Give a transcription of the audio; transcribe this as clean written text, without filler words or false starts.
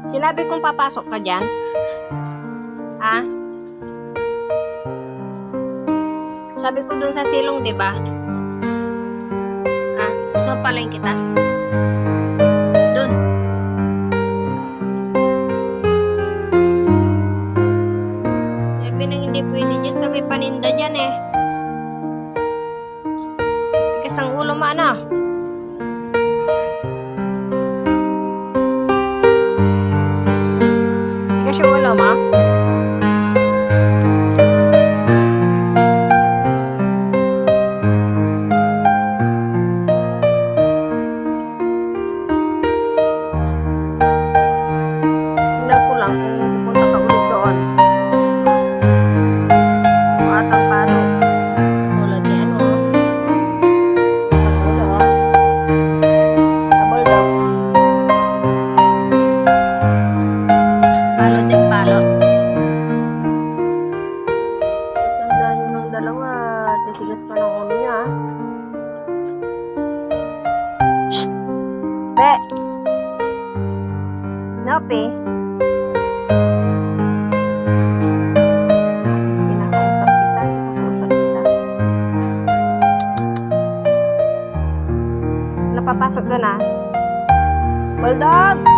Sinabi kong papasok ka dyan? Ha? Sabi ko dun sa silong, di ba? Ha? Gusto palain kita? Dun. Sabi nang hindi pwede dyan. Kami paninda dyan eh. Tigas ang ulo mo, ano? Tigas yung ulo mo? Titigas pa ng ulo niya. Be! Nope. Kinakausap kita. Napapasok doon ah. Bulldog!